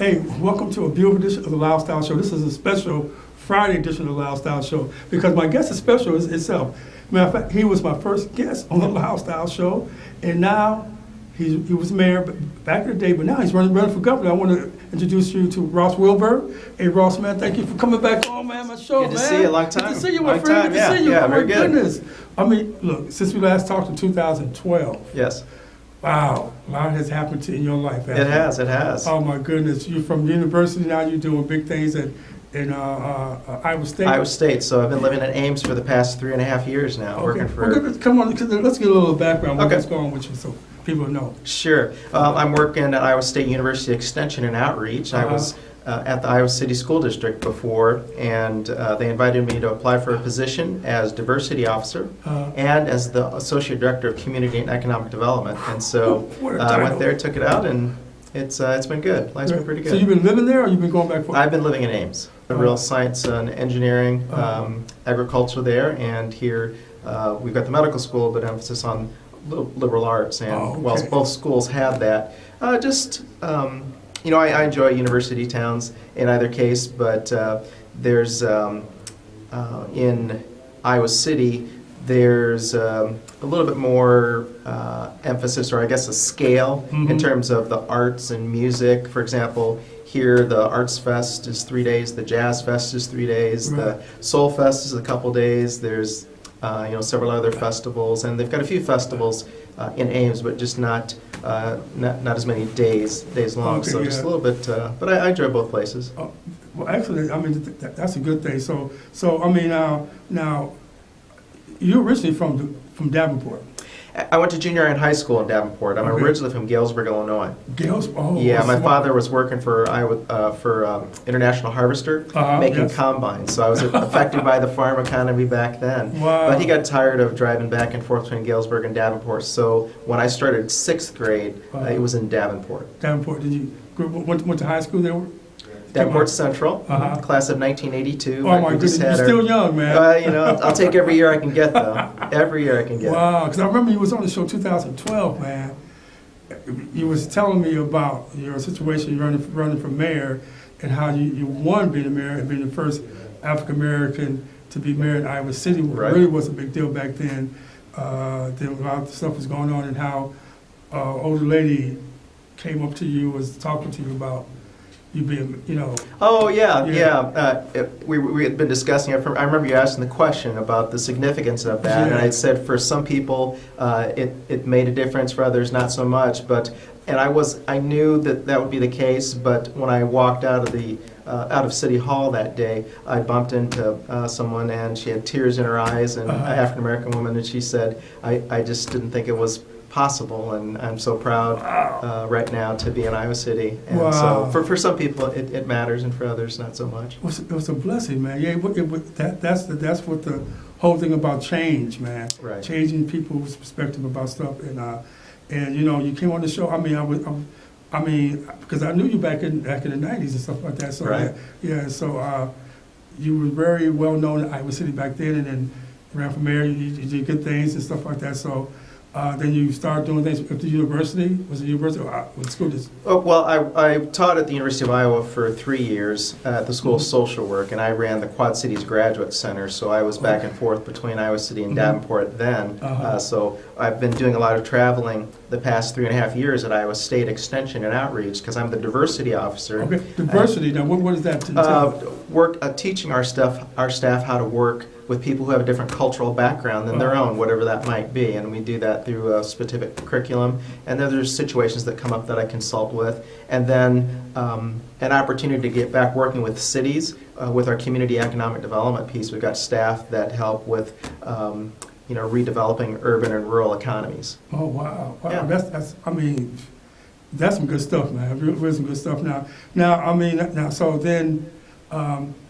Hey, welcome to a beautiful edition of the Lyle Style Show. This is a special Friday edition of the Lyle Style Show because my guest is special itself. Matter of fact, he was my first guest on the Lyle Style Show, and now he was mayor back in the day, but now he's running for governor. I want to introduce you to Ross Wilburn. Hey, Ross, man, thank you for coming back on, man, my show, Good to man. see you, long time. Good to see you, my friend. Good to see you. Yeah, oh, my very good. goodness. I mean, look, since we last talked in 2012. Yes. Wow, a lot has happened in your life. It has. Oh my goodness, you're from university now. You're doing big things in Iowa State. Iowa State. So I've been living in Ames for the past 3.5 years now, Okay. working for. Well, come on, let's get a little background. Okay. What's going on with you, so people know. Sure. I'm working at Iowa State University Extension and Outreach. I was at the Iowa City School District before, and they invited me to apply for a position as diversity officer and as the associate director of community and economic development. And so I went there, took it out, and it's been good. Life's been pretty good. So you've been living there, or you've been going back for? I've been living in Ames. Real science and engineering, agriculture there, and here we've got the medical school, but emphasis on liberal arts. And whilst both schools have that, you know, I enjoy university towns in either case, but there's in Iowa City, there's a little bit more emphasis, or I guess a scale, in terms of the arts and music. For example, here the Arts Fest is 3 days, the Jazz Fest is 3 days, the Soul Fest is a couple days. There's you know, several other festivals, and they've got a few festivals in Ames, but just not as many days long. Okay, so just a little bit, but I enjoy both places. Well, actually, I mean that's a good thing. So I mean now you're originally from Davenport. I went to junior high and high school in Davenport. I'm originally from Galesburg, Illinois. Yeah, my father was working for International Harvester, making combines, so I was affected by the farm economy back then. Wow. But he got tired of driving back and forth between Galesburg and Davenport, so when I started 6th grade, it was in Davenport. Davenport, did you went to high school there? Davenport Central, class of 1982. Oh my goodness, you're still young, man. You know, I'll take every year I can get, though. Every year I can get. Wow, because I remember you was on the show 2012, man. You was telling me about your situation running for mayor and how you won being a mayor and being the first African American to be mayor in Iowa City. Right. Really was a big deal back then. Then a lot of stuff was going on, and how older lady came up to you, was talking to you about you being, you know. Oh, yeah. We had been discussing it. I remember you asking the question about the significance of that, and I said for some people it made a difference, for others not so much. And I knew that would be the case, but when I walked out of City Hall that day, I bumped into someone, and she had tears in her eyes, and an African American woman, and she said, I just didn't think it was possible, and I'm so proud right now to be in Iowa City. And so for some people it matters, and for others not so much. It was a blessing, man. Yeah, that's what the whole thing about change, man. Right. Changing people's perspective about stuff, and you know, you came on the show. I mean, because I knew you back in the '90s and stuff like that. So so you were very well known in Iowa City back then, and then ran for mayor. You did good things and stuff like that. So. Then you started doing things at the university? Was it university or what school did you? Oh, well, I taught at the University of Iowa for 3 years at the School of Social Work, and I ran the Quad Cities Graduate Center, so I was back and forth between Iowa City and Davenport then. So I've been doing a lot of traveling the past 3.5 years at Iowa State Extension and Outreach, because I'm the diversity officer. Okay, diversity, now what is that? Teaching our staff how to work with people who have a different cultural background than their own, whatever that might be, and we do that through a specific curriculum. And then there's situations that come up that I consult with, and then an opportunity to get back working with cities with our community economic development piece. We've got staff that help with you know, redeveloping urban and rural economies. Oh wow! Yeah. That's I mean, that's some good stuff, man. Really some good stuff. Now so then.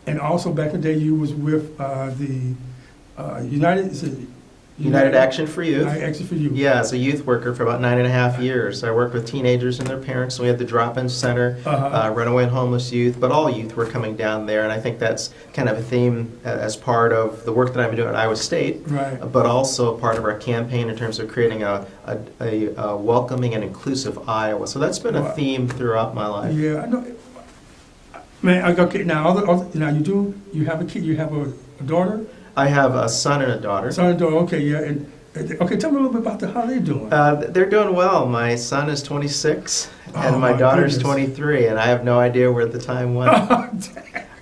And also back in the day, you was with the United Action for Youth. United Action for Youth. Yeah, as a youth worker for about 9.5 years. I worked with teenagers and their parents. We had the drop-in center, runaway and homeless youth, but all youth were coming down there, and I think that's kind of a theme as part of the work that I've been doing at Iowa State, but also part of our campaign in terms of creating a welcoming and inclusive Iowa. So that's been a theme throughout my life. Yeah, I know. Man, okay, now, now you have a kid, you have a daughter? I have a son and a daughter. Son and daughter, okay, yeah, okay, tell me a little bit about how they're doing. They're doing well. My son is 26, and Oh, my my daughter's goodness. 23, and I have no idea where the time went.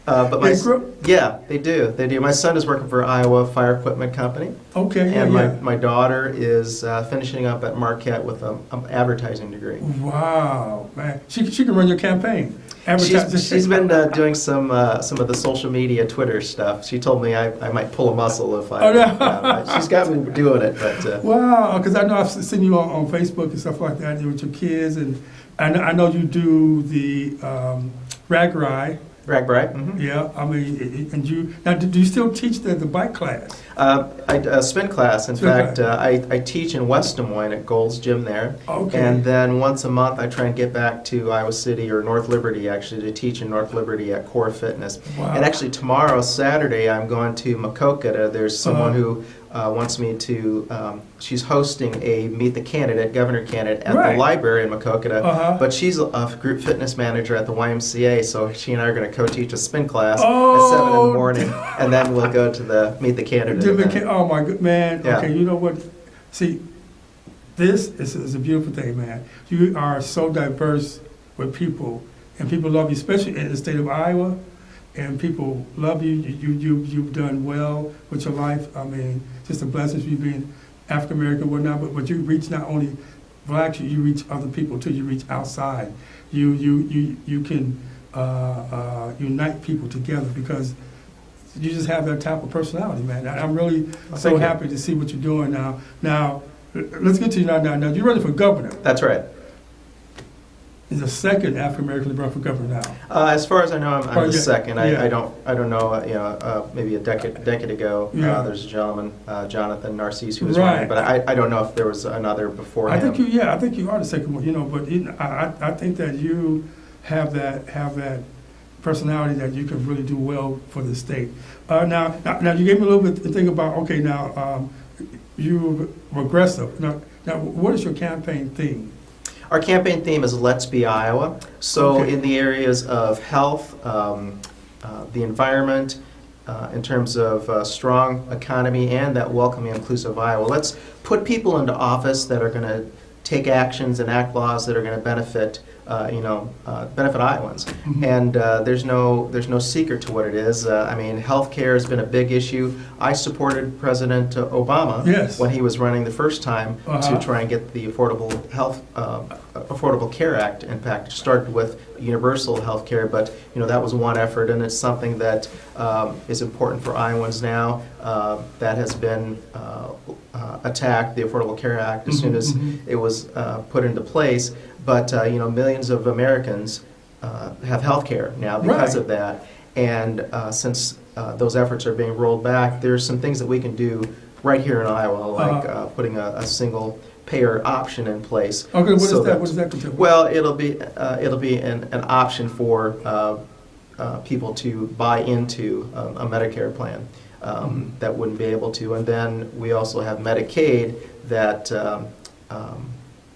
But They grew- yeah, they do. They do. My son is working for Iowa Fire Equipment Company, Okay, yeah, and yeah. my daughter is finishing up at Marquette with an advertising degree. Wow, man, she can run your campaign. Advertising. She's been doing some of the social media, Twitter stuff. She told me I might pull a muscle if I. Oh, no. She's got me doing it, but. Wow, because I know I've seen you on Facebook and stuff like that with your kids, and I know you do the rag ride. Ragbri. Mm-hmm. Yeah, I mean, and you now do you still teach the bike class? Spin class. In Spin fact, class. I teach in West Des Moines at Gold's Gym there. Okay. And then once a month, I try and get back to Iowa City or North Liberty, actually, to teach in North Liberty at Core Fitness. Wow. And actually, tomorrow, Saturday, I'm going to Makokata. There's someone who wants me to, she's hosting a Meet the Candidate, governor candidate, at Right. the library in Makokata. But she's a group fitness manager at the YMCA, so she and I are going to co-teach a spin class at 7 in the morning, and then we'll go to the Meet the Candidate event. Oh my good man. Yeah. Okay, you know what? See, this is a beautiful thing, man. You are so diverse with people, and people love you, especially in the state of Iowa. And people love you. You've done well with your life. I mean, just a blessing for you being African American and whatnot. But you reach not only blacks, you reach other people too. You reach outside. You can unite people together because you just have that type of personality, man. I'm really so happy to see what you're doing now. Now, let's get to you now. Now, you're running for governor. That's right. You're the second African American to run for governor now. As far as I know, I'm the second. yeah. I don't know. Maybe a decade ago, Yeah. there's a gentleman, Jonathan Narcisse, who was Right. running, but I don't know if there was another before I him. think you are the second one. But I think that you have that personality that you can really do well for the state. Now you gave me a little bit to think about. Okay, now you were aggressive. Now what is your campaign theme? Our campaign theme is Let's Be Iowa. So Okay. in the areas of health, the environment, in terms of a strong economy and that welcoming, inclusive Iowa, let's put people into office that are going to take actions and act laws that are going to benefit benefit Iowans. Mhm. And there's no secret to what it is. I mean, healthcare has been a big issue. I supported President Obama Yes. when he was running the first time to try and get the Affordable Care Act impact. It started with universal health care, but that was one effort, and it's something that is important for Iowans now. That has been attacked, the Affordable Care Act, as soon as it was put into place. But millions of Americans have health care now because of that. And since those efforts are being rolled back, there's some things that we can do right here in Iowa, like putting a single payer option in place. Okay, what so does that contribute? Well, it'll be an option for people to buy into a Medicare plan that wouldn't be able to. And then we also have Medicaid that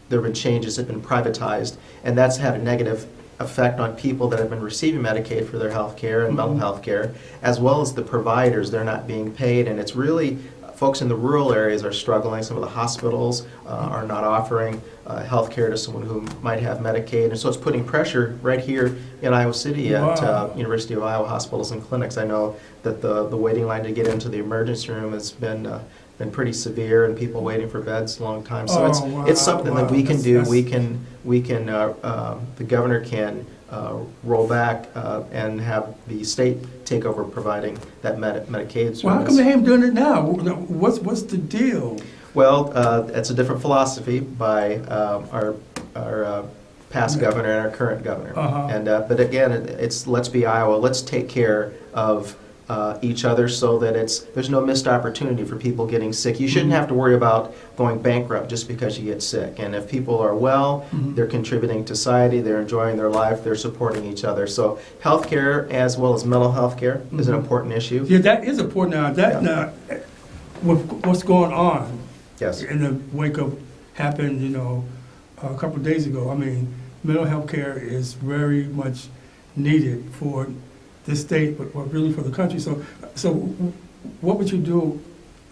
there have been changes that have been privatized, and that's had a negative effect on people that have been receiving Medicaid for their health care and mental health care, as well as the providers. They're not being paid, and it's really folks in the rural areas are struggling. Some of the hospitals are not offering health care to someone who might have Medicaid, and so it's putting pressure right here in Iowa City at University of Iowa hospitals and clinics. I know that the waiting line to get into the emergency room has been pretty severe, and people waiting for beds a long time. So it's something that we can do. The governor can roll back and have the state take over providing that Medicaid service. Well, how come they haven't done it now? What's the deal? Well, it's a different philosophy by our past governor and our current governor. And but again, it's Let's Be Iowa. Let's take care of each other so that there's no missed opportunity for people getting sick. You shouldn't have to worry about going bankrupt just because you get sick. And if people are well, they're contributing to society, they're enjoying their life, they're supporting each other. So healthcare as well as mental health care is an important issue. Yeah, that is important now. Now, with what's going on in the wake of happened, a couple of days ago. I mean, mental health care is very much needed for this state, but really for the country. So what would you do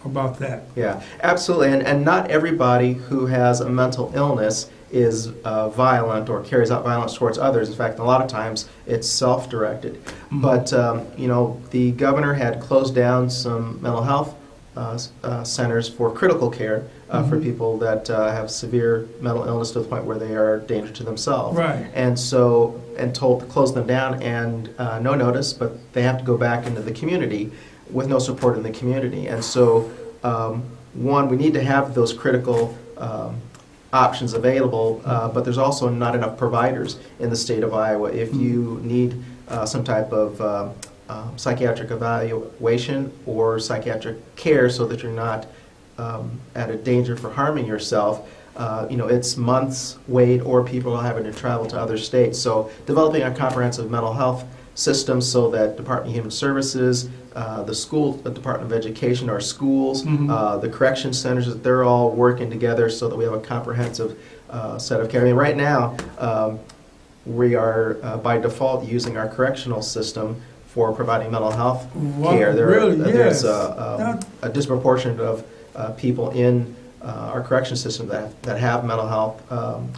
about that? Yeah, absolutely. And not everybody who has a mental illness is violent or carries out violence towards others. In fact, a lot of times it's self-directed. Mm-hmm. But, the governor had closed down some mental health centers for critical care for people that have severe mental illness to the point where they are a danger to themselves. Right. And told to close them down, and no notice, but they have to go back into the community with no support in the community. And so, one, we need to have those critical options available, but there's also not enough providers in the state of Iowa. If you need some type of psychiatric evaluation or psychiatric care so that you're not at a danger for harming yourself, it's months wait, or people are having to travel to other states. So developing a comprehensive mental health system so that Department of Human Services, the Department of Education, our schools, the correction centers, that they're all working together so that we have a comprehensive set of care. I mean, right now, we are by default using our correctional system for providing mental health care. There's a disproportionate of people in our correction system that have mental health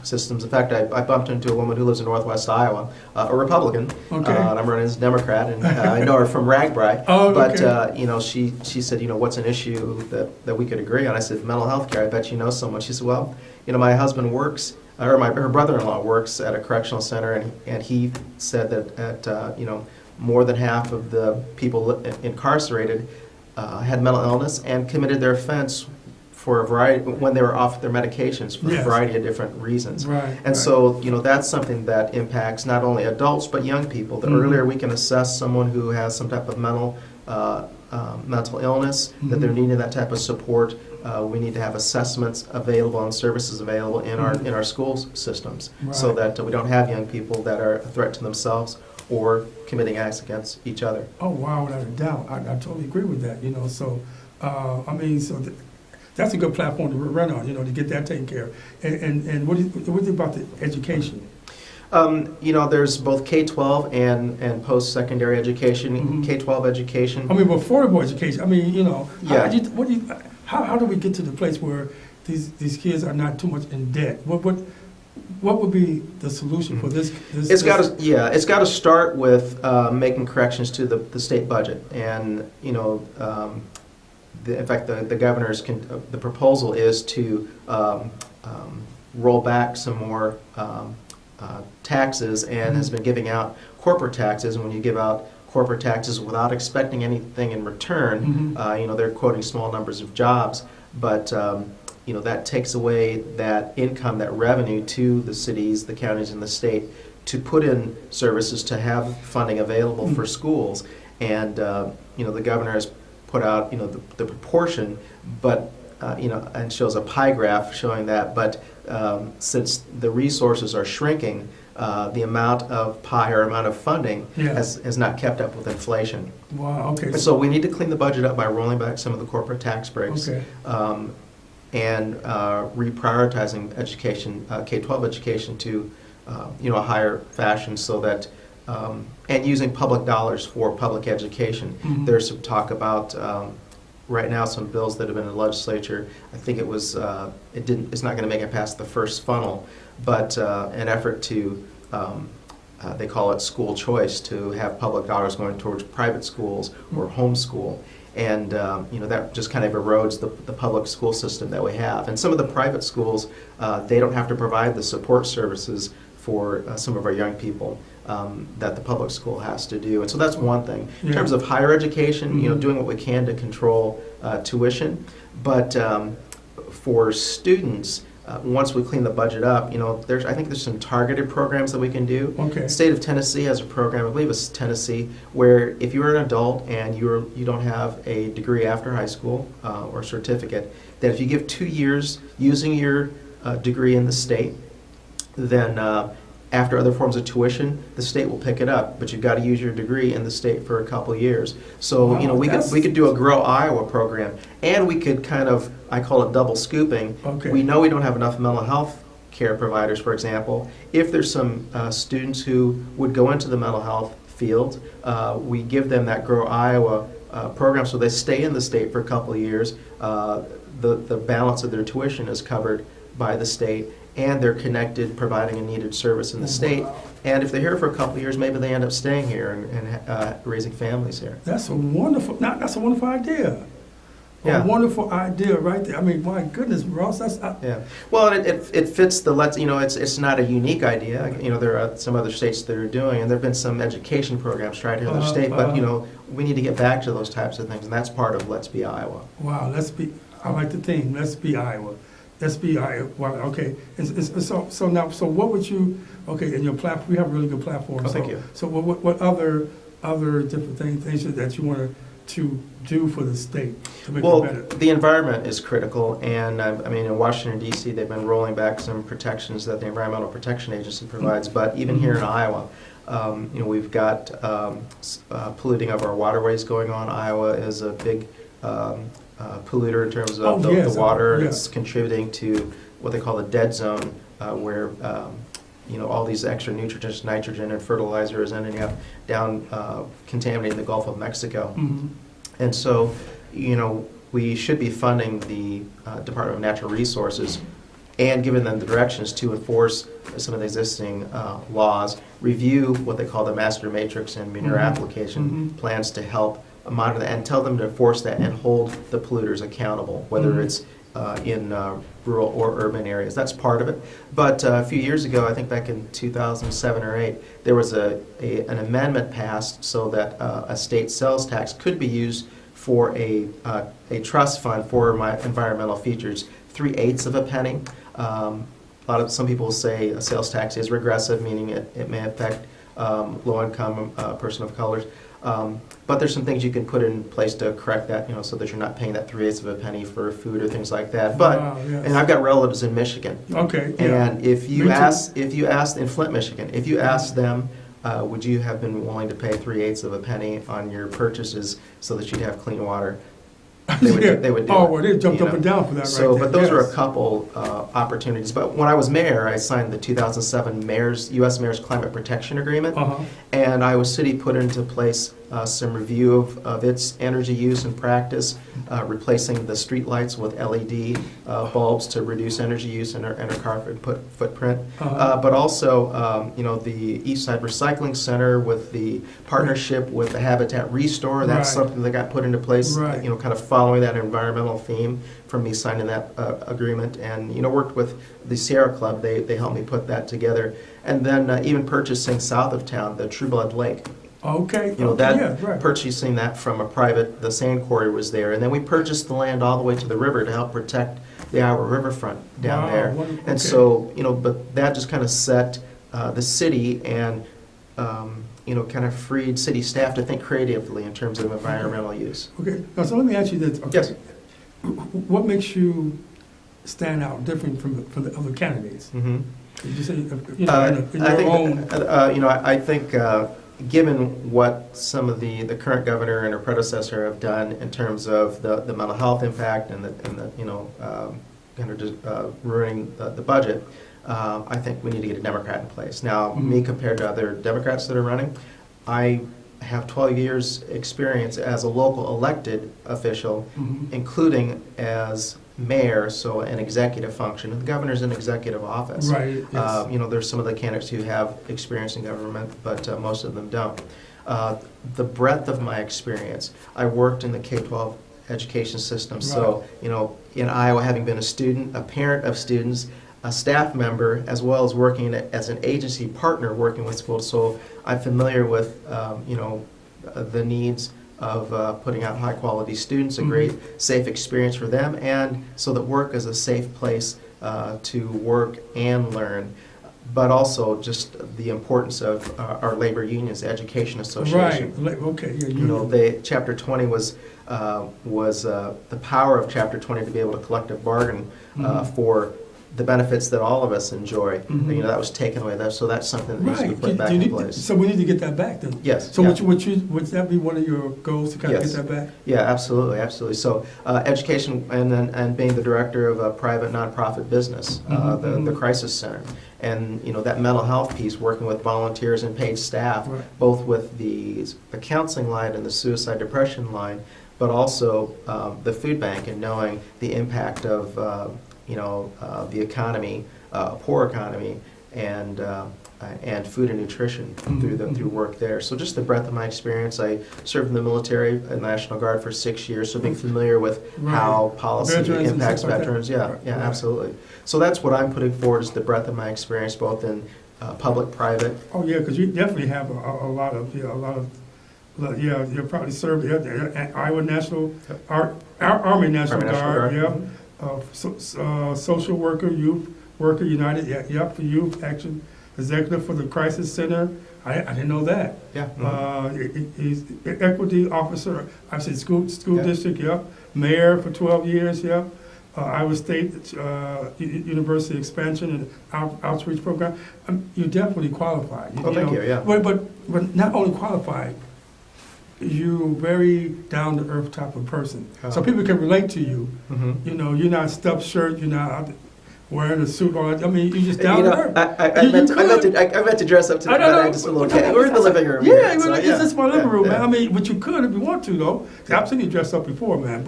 systems. In fact, I bumped into a woman who lives in Northwest Iowa, a Republican, and I'm running as a Democrat, and I know her from Ragbri. But she said, what's an issue that we could agree on? I said, mental health care. I bet you know someone. She said, well, my husband works, or her brother-in-law works at a correctional center, and he said that more than half of the people incarcerated had mental illness and committed their offense for a variety, when they were off their medications for a variety of different reasons. So, that's something that impacts not only adults but young people. The earlier we can assess someone who has some type of mental illness, that they're needing that type of support, we need to have assessments available and services available in our school systems, so that we don't have young people that are a threat to themselves or committing acts against each other. Oh, wow, without a doubt. I totally agree with that, so, that's a good platform to run on, to get that taken care of. And what do you think about the education? There's both K-12 and post-secondary education, K-12 education. Affordable education. How do we get to the place where these kids are not too much in debt? What would be the solution for this? It's got to start with making corrections to the state budget, and in fact, the governor's the proposal is to roll back some more taxes, and has been giving out corporate taxes. And when you give out corporate taxes without expecting anything in return, they're quoting small numbers of jobs, but that takes away that income, that revenue to the cities, the counties, and the state to put in services, to have funding available for schools. And the governor has put out the proportion, but and shows a pie graph showing that. But since the resources are shrinking, the amount of pie or amount of funding has not kept up with inflation. Wow. Okay. And so we need to clean the budget up by rolling back some of the corporate tax breaks. And reprioritizing education, K-12 education, to a higher fashion, so that and using public dollars for public education. There's some talk about right now some bills that have been in the legislature. I think it's not going to make it past the first funnel, but an effort to they call it school choice, to have public dollars going towards private schools or homeschool. And that just kind of erodes the public school system that we have. And some of the private schools, they don't have to provide the support services for some of our young people that the public school has to do. And so that's one thing. In terms of higher education, doing what we can to control tuition. But for students, once we clean the budget up, I think there's some targeted programs that we can do. The state of Tennessee has a program, I believe it's Tennessee, where if you're an adult and you don't have a degree after high school or certificate, that if you give 2 years using your degree in the state, then after other forms of tuition, the state will pick it up, but you've got to use your degree in the state for a couple of years. So we could do a Grow Iowa program, and we could kind of, I call it double scooping. We know we don't have enough mental health care providers, for example. If there's some students who would go into the mental health field, we give them that Grow Iowa program, so they stay in the state for a couple of years. The balance of their tuition is covered by the state, and they're connected, providing a needed service in the state. And if they're here for a couple of years, maybe they end up staying here and raising families here. That's a wonderful idea. Yeah. A wonderful idea right there. I mean, my goodness, Ross, that's... Yeah. Well, it fits the, it's not a unique idea. There are some other states that are doing, and there have been some education programs tried here in the state, but, we need to get back to those types of things, and that's part of Let's Be Iowa. Wow, I like the theme, Let's Be Iowa. Let's Be Iowa. Wow, okay. So what would you, in your platform, we have a really good platform. Oh, thank you. So what other different things that you want to do for the state to make it better? The environment is critical, and in Washington, D.C., they've been rolling back some protections that the Environmental Protection Agency provides, but even here in Iowa, we've got polluting of our waterways going on. Iowa is a big polluter in terms of the water. Yes. It's contributing to what they call the dead zone, where all these extra nutrients, nitrogen, and fertilizer is ending up down contaminating the Gulf of Mexico. Mm-hmm. And so, we should be funding the Department of Natural Resources and giving them the directions to enforce some of the existing laws, review what they call the master matrix and manure application plans to help monitor that, and tell them to enforce that and hold the polluters accountable, whether it's in rural or urban areas. That's part of it. But a few years ago, I think back in 2007 or 8, there was an amendment passed so that a state sales tax could be used for a trust fund for my environmental features, 3/8 of a penny. Some people say a sales tax is regressive, meaning it may affect low-income person of colors. But there's some things you can put in place to correct that, so that you're not paying that 3/8 of a penny for food or things like that. But and I've got relatives in Michigan. Okay. Yeah. And if you ask in Flint, Michigan, if you ask them, would you have been willing to pay 3/8 of a penny on your purchases so that you'd have clean water? They would do oh, it, well, they jumped up and down for that, so, right there. but those are a couple opportunities. But when I was mayor, I signed the 2007 U.S. Mayor's Climate Protection Agreement, and Iowa City put into place some review of its energy use and practice, replacing the street lights with LED bulbs to reduce energy use in our carbon footprint. But also, the East Side Recycling Center with the partnership with the Habitat Restore. That's something that got put into place. Kind of following that environmental theme from me signing that agreement, and worked with the Sierra Club. They helped me put that together, and then even purchasing south of town the True Blood Lake. Okay. Purchasing that from a private, the sand quarry was there, and then we purchased the land all the way to the river to help protect the Iowa riverfront down there. And so, but that just kind of set the city and, kind of freed city staff to think creatively in terms of environmental use. Okay. Now, so let me ask you this. Okay. Yes. What makes you stand out different from the other candidates? Mm-hmm. Did you say, I think given what some of the current governor and her predecessor have done in terms of the mental health impact and ruining the budget, I think we need to get a Democrat in place. Now, me compared to other Democrats that are running, I have 12 years experience as a local elected official, including as mayor, so an executive function. The governor's an executive office. Right. Yes. There's some of the candidates who have experience in government, but most of them don't. The breadth of my experience, I worked in the K-12 education system, so in Iowa, having been a student, a parent of students, a staff member, as well as working as an agency partner working with schools, so I'm familiar with the needs of putting out high-quality students, a great, safe experience for them, and so that work is a safe place to work and learn, but also just the importance of our labor unions, the Education Association. Right. Okay. Chapter 20 was the power of Chapter 20 to be able to collective bargain for the benefits that all of us enjoy. Mm-hmm. You know, that was taken away. So that's something that needs to be Right. put back in place. So we need to get that back then. Yes. So yeah. would that be one of your goals to kind of Yes. get that back? Yeah, absolutely, absolutely. So education and being the director of a private nonprofit business, the Crisis Center, and you know that mental health piece, working with volunteers and paid staff, Right. both with the counseling line and the suicide depression line, but also the food bank, and knowing the impact of the economy, a poor economy, and food and nutrition through work there. So just the breadth of my experience. I served in the military, National Guard for 6 years, so being familiar with how policy Veterans impacts and stuff like veterans. that. Yeah, Right. yeah, Right. absolutely. So that's what I'm putting forward, is the breadth of my experience, both in public, private. Oh yeah, because you definitely have a lot of you'll probably serve Iowa National Army National Guard. Yeah, social worker, youth worker, United. Yeah, for youth action executive for the Crisis Center. I didn't know that. Yeah. He's equity officer. I said school Yeah. district. Yeah, mayor for 12 years. Yeah. Iowa State University expansion and outreach program. You definitely qualified. Thank you. Yeah. But not only qualified, you're very down to earth type of person, so people can relate to you. Mm-hmm. You know, you're not stuffed shirt. You're not wearing a suit. All that. I mean, you're just down to earth. I meant to dress up to the I just a little kid. We're in the living room. Yeah, here, so, it's just my living room, man. Yeah. I mean, but you could if you want to, though. I've seen you dressed up before, man.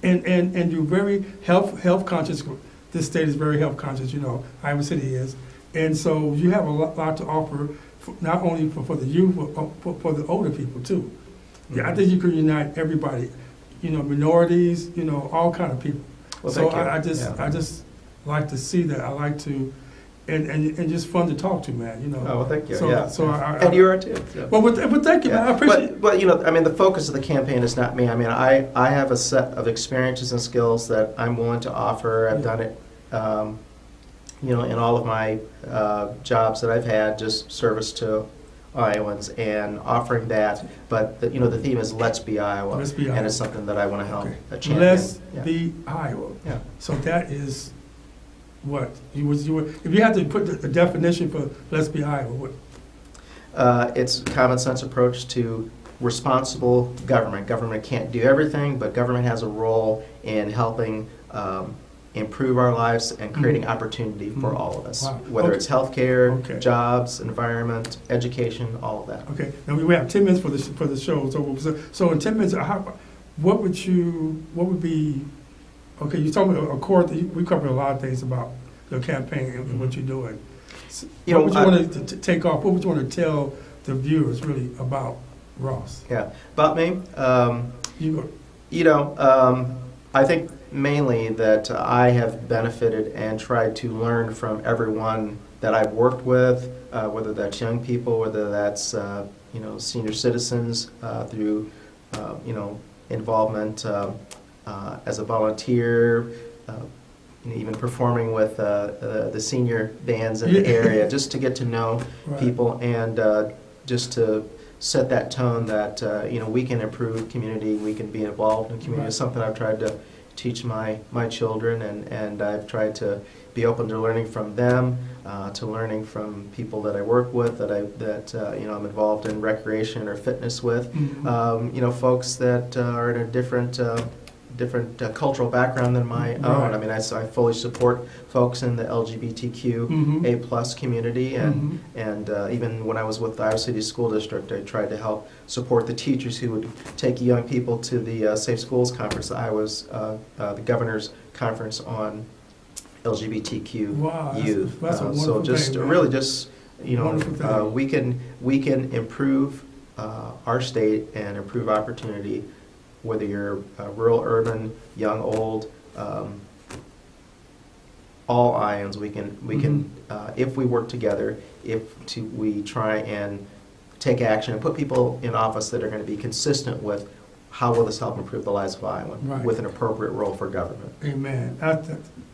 And you're very health conscious. This state is very health conscious. You know, Iowa City is, and so you have a lot to offer, not only for the youth, but for the older people too. Yeah, I think you could unite everybody. You know, minorities. You know, all kind of people. Well, So thank you. I just like to see that. I like to, and just fun to talk to, man. You know. Oh, well, thank you. So, yeah. so and you are too. Yeah. Well, thank you, man. I appreciate. But you know, I mean, the focus of the campaign is not me. I mean, I have a set of experiences and skills that I'm willing to offer. I've done it, in all of my jobs that I've had, just service to Iowans and offering that. But the theme is Let's Be Iowa. Let's be Iowa. And it's something that I want to help champion. Let's Yeah. be Iowa. Yeah. So that is what you would if you had to put the definition for Let's Be Iowa. What? It's a common sense approach to responsible government. Government can't do everything, but government has a role in helping improve our lives and creating opportunity for all of us, Wow. whether Okay. it's healthcare, Okay. jobs, environment, education, all of that. Okay. Now we have 10 minutes for the show. So in 10 minutes, what would be? Okay, you told me a core. We covered a lot of things about your campaign and what you're doing. What would you want to take off? What would you want to tell the viewers really about Ross? Yeah, about me. You I think mainly that I have benefited and tried to learn from everyone that I've worked with, whether that's young people, whether that's senior citizens through involvement as a volunteer, even performing with the senior bands in the area, just to get to know people and just to set that tone that we can improve community, we can be involved in community. It's something I've tried to teach my children, and I've tried to be open to learning from them, to learning from people that I work with, that I'm involved in recreation or fitness with, folks that are in a different cultural background than my own. I mean, I fully support folks in the LGBTQ A+ community, and even when I was with the Iowa City School District, I tried to help support the teachers who would take young people to the Safe Schools Conference. Iowa's the governor's conference on LGBTQ youth. That's a so just thing, really just we can improve our state and improve opportunity. Whether you're rural, urban, young, old, all Iowans, we can if we work together, we try and take action and put people in office that are going to be consistent with how will this help improve the lives of Iowans with an appropriate role for government. Amen.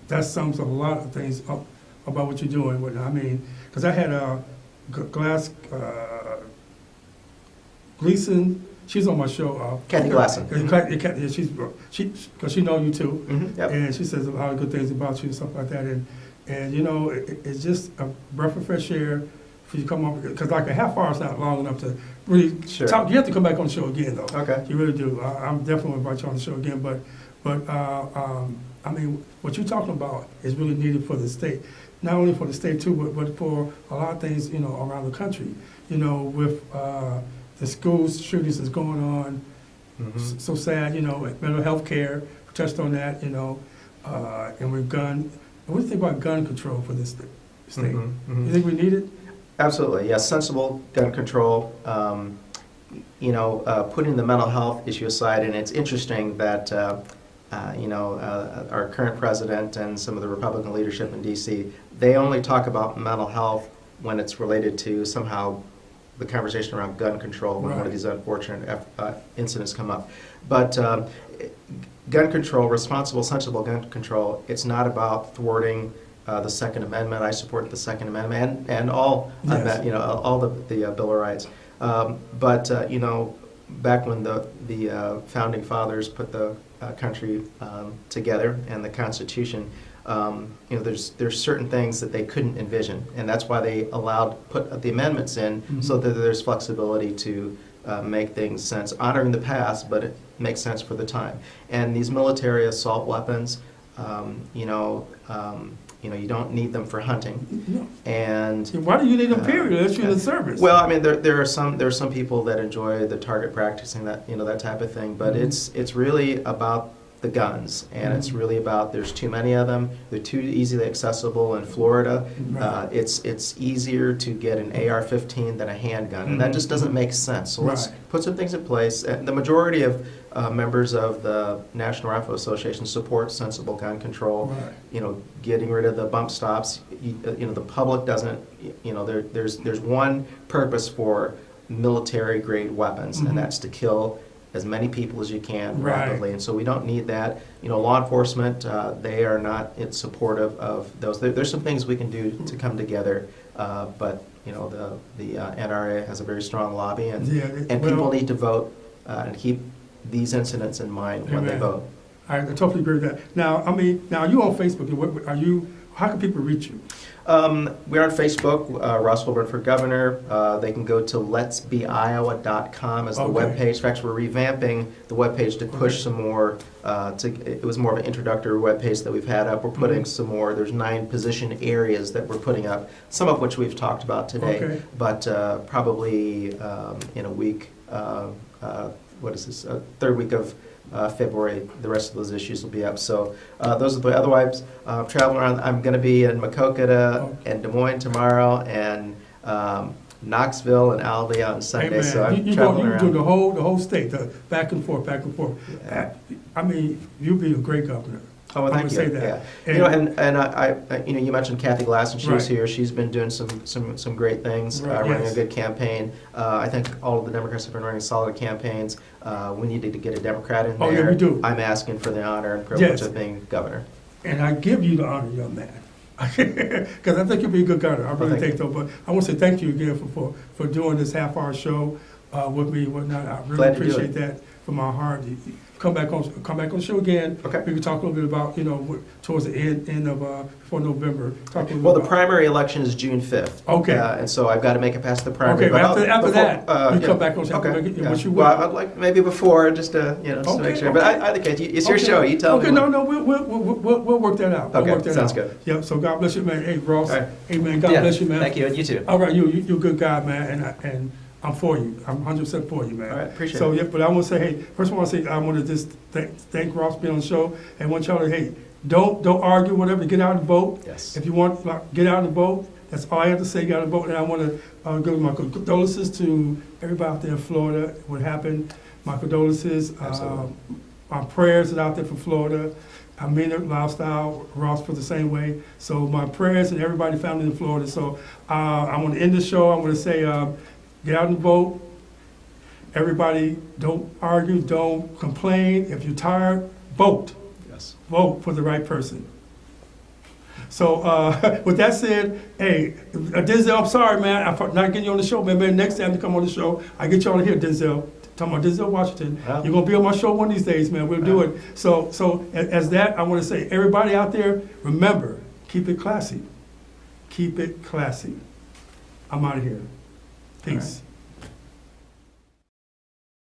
That sums up a lot of things up about what you're doing. I mean, because I had Gleason she's on my show. Kathy Glasson. Because she know you too, Yep. and she says a lot of good things about you and stuff like that. And you know, it's just a breath of fresh air for you to come on, because like a half hour is not long enough to really talk. You have to come back on the show again, though. Okay. You really do. I'm definitely going to invite you on the show again. But I mean, what you're talking about is really needed for the state. Not only for the state too, but for a lot of things, you know, around the country. You know, with the school shootings that's going on, so sad. You know, mental health care, we touched on that. You know, and with gun. What do you think about gun control for this state? You think we need it? Absolutely, yes. Sensible gun control. You know, putting the mental health issue aside, and it's interesting that you know, our current president and some of the Republican leadership in D.C., they only talk about mental health when it's related to somehow the conversation around gun control when one of these unfortunate incidents come up. But gun control, responsible, sensible gun control, it's not about thwarting the Second Amendment. I support the Second Amendment and all, you know, all the Bill of Rights. But you know, back when the founding fathers put the country together and the Constitution, you know, there's certain things that they couldn't envision, and that's why they put the amendments in so that there's flexibility to make things sense, honoring the past, but it makes sense for the time. And these military assault weapons, you know, you don't need them for hunting. No. And why do you need them? Period. Unless you're in the service. Well, I mean, there are some people that enjoy the target practicing, that, you know, that type of thing. But it's really about the guns, and it's really about, there's too many of them. They're too easily accessible in Florida. It's easier to get an AR-15 than a handgun, and that just doesn't make sense. So let's put some things in place. And the majority of members of the National Rifle Association support sensible gun control. You know, getting rid of the bump stops. You know, the public doesn't. You know, there's one purpose for military-grade weapons, and that's to kill as many people as you can rapidly. And so we don't need that. You know, law enforcement, they are not in supportive of those. There's some things we can do to come together, but you know, the NRA has a very strong lobby, and people need to vote and keep these incidents in mind when they vote. I totally agree with that. Now, I mean, now you on Facebook? Are you? How can people reach you? We're on Facebook, Ross Wilburn for Governor. They can go to letsbeiowa.com as the webpage. In fact, we're revamping the webpage to push some more. It was more of an introductory webpage that we've had up. We're putting some more. There's 9 position areas that we're putting up, some of which we've talked about today. But probably in a week, what is this, third week of February, the rest of those issues will be up. So those are the, otherwise, traveling around. I'm going to be in Maquoketa and Des Moines tomorrow, and Knoxville and Albany on Sunday. So I'm traveling around. You do the whole state, back and forth, back and forth. I mean, you'll be a great governor. Oh, well, thank you. Say that. Yeah. You know, and I, you know, you mentioned Kathy Glasson. She was here. She's been doing some great things, running a good campaign. I think all of the Democrats have been running solid campaigns. We need to get a Democrat in there. Oh, yeah, we do. I'm asking for the honor and privilege of being governor. And I give you the honor, young man, because I think you'll be a good governor. I really think so. But I want to say thank you again for doing this half-hour show with me and whatnot. I really appreciate that from my heart. Come back on the show again. We can talk a little bit about, you know, towards the end of before November. Well, the primary election is June 5th. And so I've got to make it past the primary. After that, you come back on. What you Well, I'd like maybe before, just to just to make sure. But I think it's your show. You tell me. No, we'll work that out. Sounds good. Yeah. So God bless you, man. Hey, Ross. Hey, man. God bless you, man. Thank you, and you too. All right, you're a good guy, man, and I'm for you. I'm 100% for you, man. All right, appreciate it. So, yeah, but I want to say, hey, first of all, I want to just thank Ross for being on the show, and want y'all to, hey, don't argue, whatever, get out and vote. Yes. If you want, get out and vote. That's all I have to say, get out and vote. And I want to give my condolences to everybody out there in Florida, what happened. My condolences. My prayers are out there for Florida. I mean it, lifestyle, Ross feels the same way. So my prayers and everybody family in Florida. So I want to end the show. I want to say, get out and vote. Everybody, don't argue, don't complain. If you're tired, vote. Yes. Vote for the right person. So with that said, hey, Denzel, I'm sorry, man, I'm not getting you on the show, man. Maybe next time you come on the show, I get you on here, Denzel. Talking about Denzel Washington. Yeah. You're gonna be on my show one of these days, man. We'll do it. So as that, I want to say, everybody out there, remember, keep it classy. Keep it classy. I'm out of here. Peace.